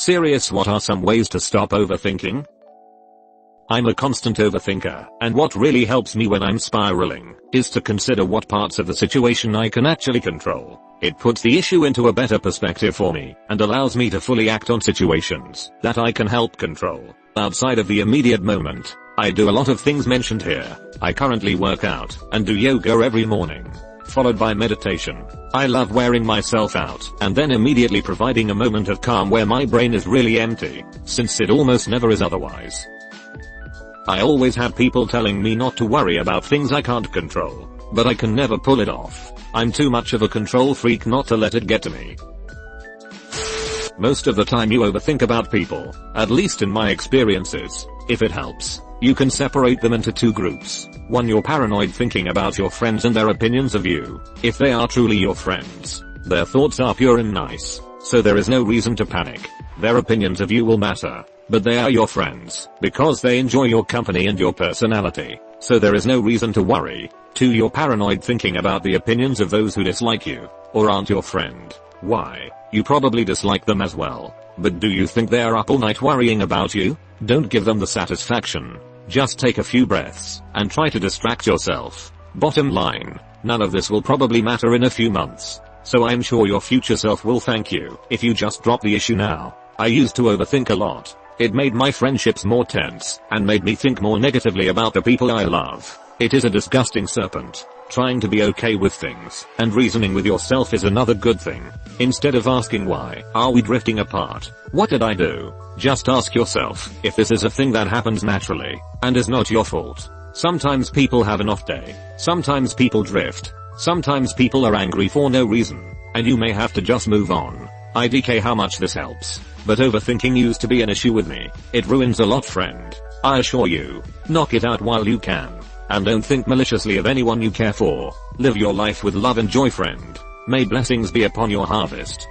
Serious, what are some ways to stop overthinking? I'm a constant overthinker, and what really helps me when I'm spiraling is to consider what parts of the situation I can actually control. It puts the issue into a better perspective for me, and allows me to fully act on situations that I can help control. Outside of the immediate moment, I do a lot of things mentioned here. I currently work out and do yoga every morning, followed by meditation. I love wearing myself out and then immediately providing a moment of calm where my brain is really empty, since it almost never is otherwise. I always have people telling me not to worry about things I can't control, but I can never pull it off. I'm too much of a control freak not to let it get to me. Most of the time you overthink about people, at least in my experiences. If it helps, you can separate them into two groups. One, you're paranoid thinking about your friends and their opinions of you. If they are truly your friends, their thoughts are pure and nice, so there is no reason to panic. Their opinions of you will matter, but they are your friends because they enjoy your company and your personality, so there is no reason to worry. 2, you're paranoid thinking about the opinions of those who dislike you or aren't your friend. Why? You probably dislike them as well, but do you think they are up all night worrying about you? Don't give them the satisfaction. Just take a few breaths and try to distract yourself. Bottom line, none of this will probably matter in a few months, so I'm sure your future self will thank you if you just drop the issue now. I used to overthink a lot. It made my friendships more tense and made me think more negatively about the people I love. It is a disgusting serpent. Trying to be okay with things and reasoning with yourself is another good thing. Instead of asking why are we drifting apart, what did I do, just ask yourself if this is a thing that happens naturally and is not your fault. Sometimes people have an off day. Sometimes people drift. Sometimes people are angry for no reason, and you may have to just move on. IDK how much this helps, but overthinking used to be an issue with me. It ruins a lot, friend. I assure you, knock it out while you can. And don't think maliciously of anyone you care for. Live your life with love and joy, friend. May blessings be upon your harvest.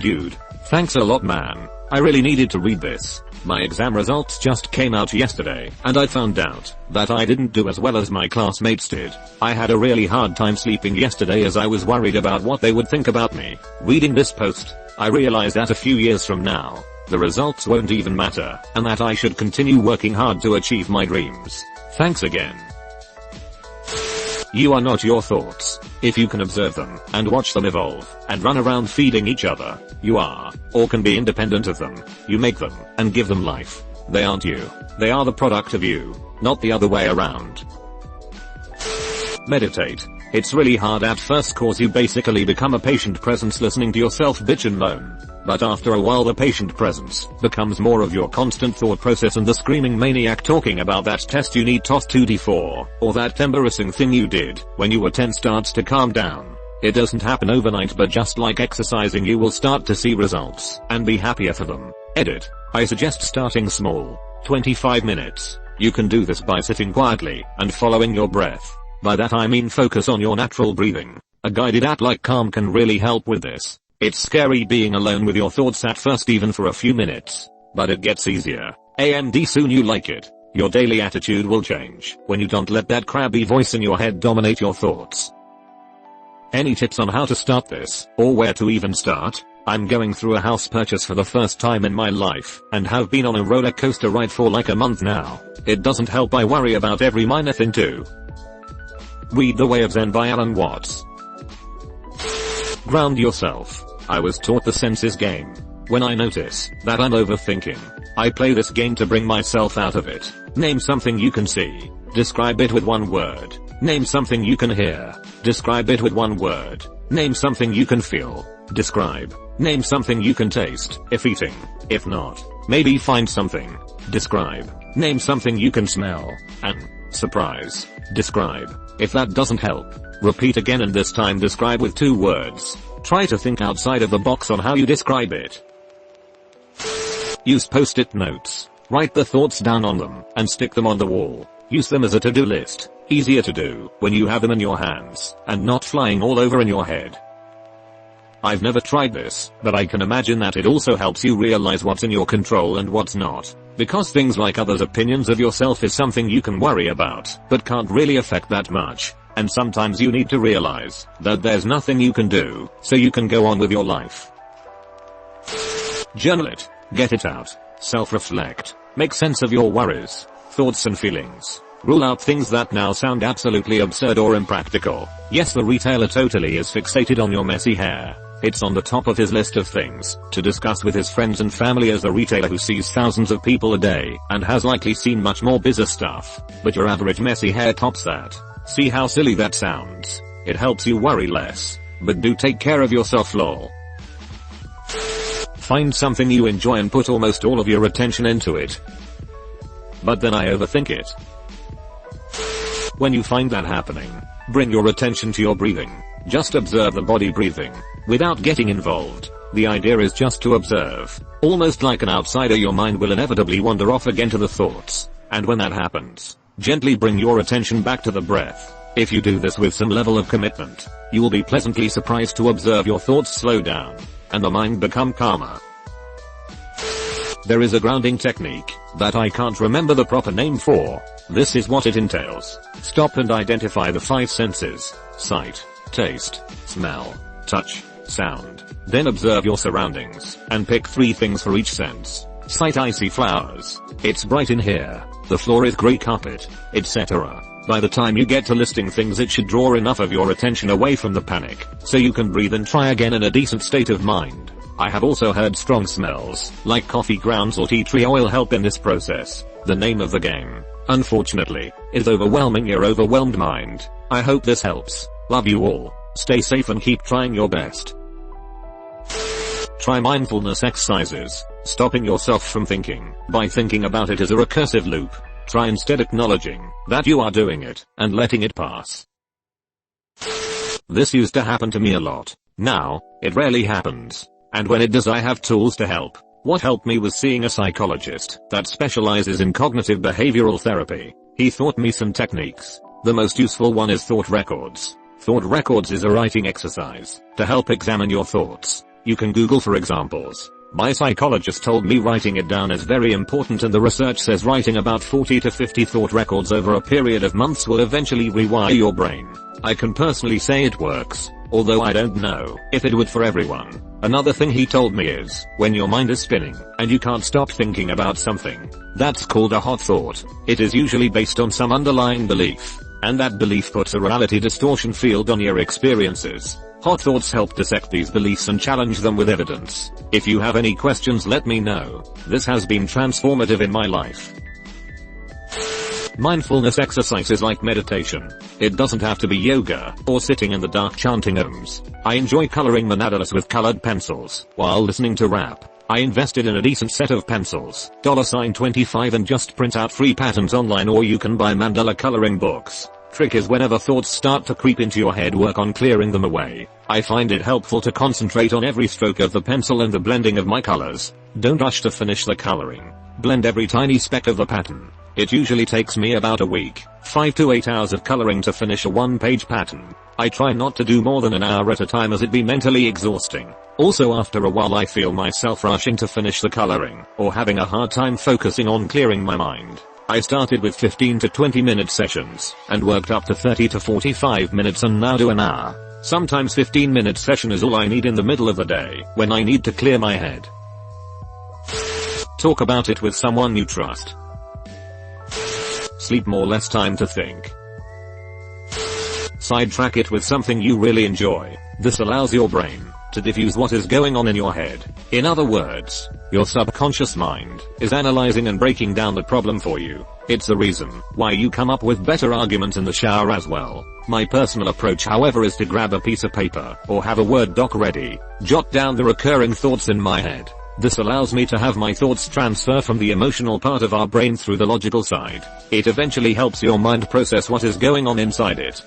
Dude, thanks a lot, man. I really needed to read this. My exam results just came out yesterday, and I found out that I didn't do as well as my classmates did. I had a really hard time sleeping yesterday as I was worried about what they would think about me. Reading this post, I realized that a few years from now, the results won't even matter, and that I should continue working hard to achieve my dreams. Thanks again. You are not your thoughts. If you can observe them and watch them evolve and run around feeding each other, you are, or can be independent of them. You make them and give them life. They aren't you. They are the product of you, not the other way around. Meditate. It's really hard at first cause you basically become a patient presence listening to yourself bitch and moan. But after a while the patient presence becomes more of your constant thought process, and the screaming maniac talking about that test you need toss 2d4, or that embarrassing thing you did when you were 10 starts to calm down. It doesn't happen overnight, but just like exercising you will start to see results and be happier for them. Edit. I suggest starting small. 25 minutes. You can do this by sitting quietly and following your breath. By that I mean focus on your natural breathing. A guided app like Calm can really help with this. It's scary being alone with your thoughts at first, even for a few minutes, but it gets easier. And soon you like it. Your daily attitude will change when you don't let that crabby voice in your head dominate your thoughts. Any tips on how to start this, or where to even start? I'm going through a house purchase for the first time in my life, and have been on a roller coaster ride for like a month now. It doesn't help I worry about every minor thing too. Read The Way of Zen by Alan Watts. Ground yourself. I was taught the senses game. When I notice that I'm overthinking, I play this game to bring myself out of it. Name something you can see. Describe it with one word. Name something you can hear. Describe it with one word. Name something you can feel. Describe. Name something you can taste, if eating. If not, maybe find something. Describe. Name something you can smell. And, surprise. Describe. If that doesn't help, repeat again, and this time describe with 2 words. Try to think outside of the box on how you describe it. Use post-it notes. Write the thoughts down on them and stick them on the wall. Use them as a to-do list. Easier to do when you have them in your hands and not flying all over in your head. I've never tried this, but I can imagine that it also helps you realize what's in your control and what's not. Because things like others' opinions of yourself is something you can worry about, but can't really affect that much. And sometimes you need to realize that there's nothing you can do, so you can go on with your life. Journal it. Get it out. Self-reflect. Make sense of your worries, thoughts and feelings. Rule out things that now sound absolutely absurd or impractical. Yes, the retailer totally is fixated on your messy hair. It's on the top of his list of things to discuss with his friends and family as a retailer who sees thousands of people a day and has likely seen much more bizarre stuff. But your average messy hair tops that. See how silly that sounds? It helps you worry less. But do take care of yourself, lol. Find something you enjoy and put almost all of your attention into it. But then I overthink it. When you find that happening, bring your attention to your breathing. Just observe the body breathing, without getting involved. The idea is just to observe. Almost like an outsider, your mind will inevitably wander off again to the thoughts. And when that happens, gently bring your attention back to the breath. If you do this with some level of commitment, you will be pleasantly surprised to observe your thoughts slow down, and the mind become calmer. There is a grounding technique that I can't remember the proper name for. This is what it entails. Stop and identify the 5 senses: sight, taste, smell, touch, sound. Then observe your surroundings and pick 3 things for each sense. Sight: I see flowers. It's bright in here. The floor is grey carpet, etc. By the time you get to listing things, it should draw enough of your attention away from the panic, so you can breathe and try again in a decent state of mind. I have also heard strong smells, like coffee grounds or tea tree oil, help in this process. The name of the game, unfortunately, is overwhelming your overwhelmed mind. I hope this helps. Love you all. Stay safe and keep trying your best. Try mindfulness exercises. Stopping yourself from thinking by thinking about it is a recursive loop. Try instead acknowledging that you are doing it and letting it pass. This used to happen to me a lot. Now, it rarely happens. And when it does, I have tools to help. What helped me was seeing a psychologist that specializes in cognitive behavioral therapy. He taught me some techniques. The most useful one is thought records. Thought records is a writing exercise to help examine your thoughts. You can Google for examples. My psychologist told me writing it down is very important, and the research says writing about 40 to 50 thought records over a period of months will eventually rewire your brain. I can personally say it works, although I don't know if it would for everyone. Another thing he told me is, when your mind is spinning and you can't stop thinking about something, that's called a hot thought. It is usually based on some underlying belief, and that belief puts a reality distortion field on your experiences. Hot thoughts help dissect these beliefs and challenge them with evidence. If you have any questions, let me know. This has been transformative in my life. Mindfulness exercises like meditation. It doesn't have to be yoga or sitting in the dark chanting ohms. I enjoy coloring mandalas with colored pencils while listening to rap. I invested in a decent set of pencils, $25, and just print out free patterns online, or you can buy mandala coloring books. Trick is, whenever thoughts start to creep into your head, work on clearing them away. I find it helpful to concentrate on every stroke of the pencil and the blending of my colors. Don't rush to finish the coloring. Blend every tiny speck of the pattern. It usually takes me about a week, 5 to 8 hours of coloring to finish a 1-page pattern. I try not to do more than an hour at a time, as it'd be mentally exhausting. Also, after a while I feel myself rushing to finish the coloring, or having a hard time focusing on clearing my mind. I started with 15 to 20 minute sessions, and worked up to 30 to 45 minutes, and now do an hour. Sometimes 15-minute session is all I need in the middle of the day, when I need to clear my head. Talk about it with someone you trust. Sleep more, less time to think. Sidetrack it with something you really enjoy. This allows your brain to diffuse what is going on in your head. In other words, your subconscious mind is analyzing and breaking down the problem for you. It's the reason why you come up with better arguments in the shower as well. My personal approach, however, is to grab a piece of paper or have a Word doc ready, jot down the recurring thoughts in my head. This allows me to have my thoughts transfer from the emotional part of our brain through the logical side. It eventually helps your mind process what is going on inside it.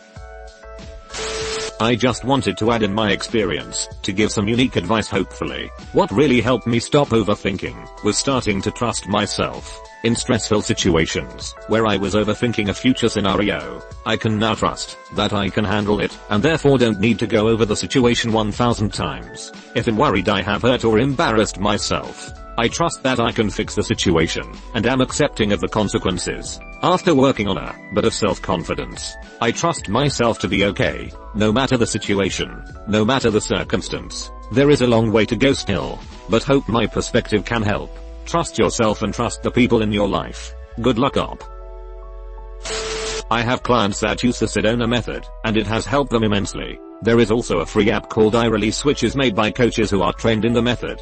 I just wanted to add in my experience, to give some unique advice hopefully. What really helped me stop overthinking was starting to trust myself. In stressful situations, where I was overthinking a future scenario, I can now trust that I can handle it, and therefore don't need to go over the situation 1,000 times. If I'm worried I have hurt or embarrassed myself, I trust that I can fix the situation, and am accepting of the consequences. After working on a bit of self-confidence, I trust myself to be okay, no matter the situation, no matter the circumstance. There is a long way to go still. but hope my perspective can help. Trust yourself and trust the people in your life. Good luck op. I have clients that use the Sedona method, and it has helped them immensely. There is also a free app called iRelease which is made by coaches who are trained in the method.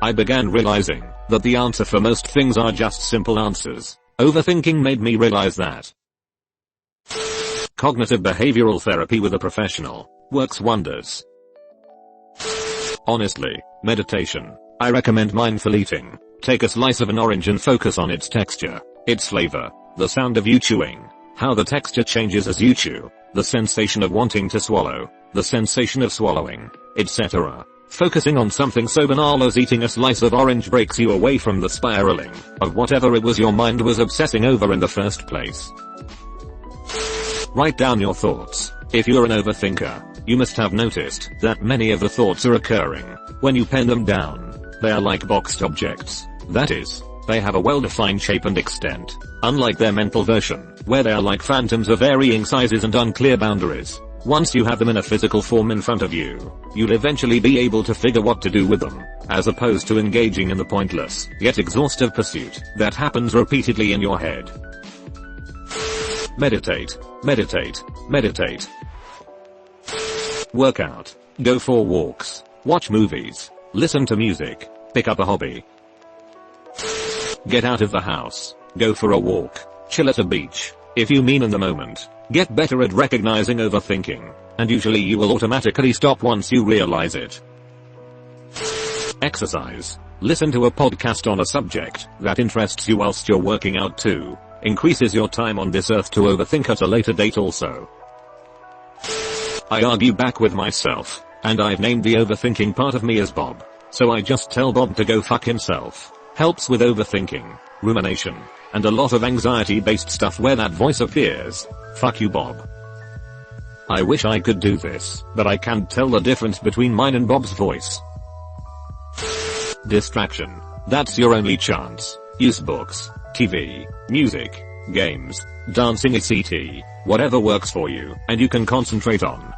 I began realizing that the answer for most things are just simple answers. Overthinking made me realize that. Cognitive behavioral therapy with a professional works wonders. Honestly, meditation. I recommend mindful eating. Take a slice of an orange and focus on its texture, its flavor, the sound of you chewing, how the texture changes as you chew, the sensation of wanting to swallow, the sensation of swallowing, etc. Focusing on something so banal as eating a slice of orange breaks you away from the spiraling of whatever it was your mind was obsessing over in the first place. Write down your thoughts. If you're an overthinker, you must have noticed that many of the thoughts are occurring when you pen them down. They are like boxed objects. That is, they have a well-defined shape and extent, unlike their mental version, where they are like phantoms of varying sizes and unclear boundaries. Once you have them in a physical form in front of you, you'll eventually be able to figure what to do with them, as opposed to engaging in the pointless, yet exhaustive pursuit that happens repeatedly in your head. Meditate, meditate, meditate. Work out. Go for walks. Watch movies. Listen to music. Pick up a hobby. Get out of the house. Go for a walk. Chill at a beach. If you mean in the moment. Get better at recognizing overthinking, and usually you will automatically stop once you realize it. Exercise. Listen to a podcast on a subject that interests you whilst you're working out too. Increases your time on this earth to overthink at a later date also. I argue back with myself, and I've named the overthinking part of me as Bob. So I just tell Bob to go fuck himself. Helps with overthinking, rumination, and a lot of anxiety-based stuff where that voice appears. Fuck you, Bob. I wish I could do this, but I can't tell the difference between mine and Bob's voice. Distraction. That's your only chance. Use books, TV, music, games, dancing etc. Whatever works for you, and you can concentrate on.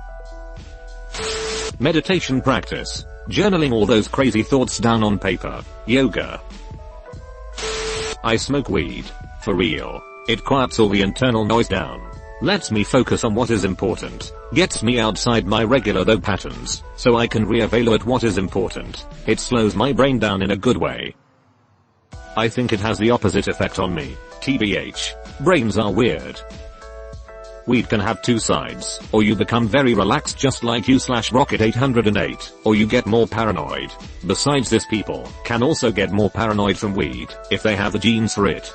Meditation practice. Journaling all those crazy thoughts down on paper. Yoga. I smoke weed. For real. It quiets all the internal noise down. Lets me focus on what is important. Gets me outside my regular though patterns, so I can re-evaluate what is important. It slows my brain down in a good way. I think it has the opposite effect on me. TBH. Brains are weird. Weed can have two sides, or you become very relaxed just like you/Rocket 808, or you get more paranoid. Besides this, people can also get more paranoid from weed if they have the genes for it.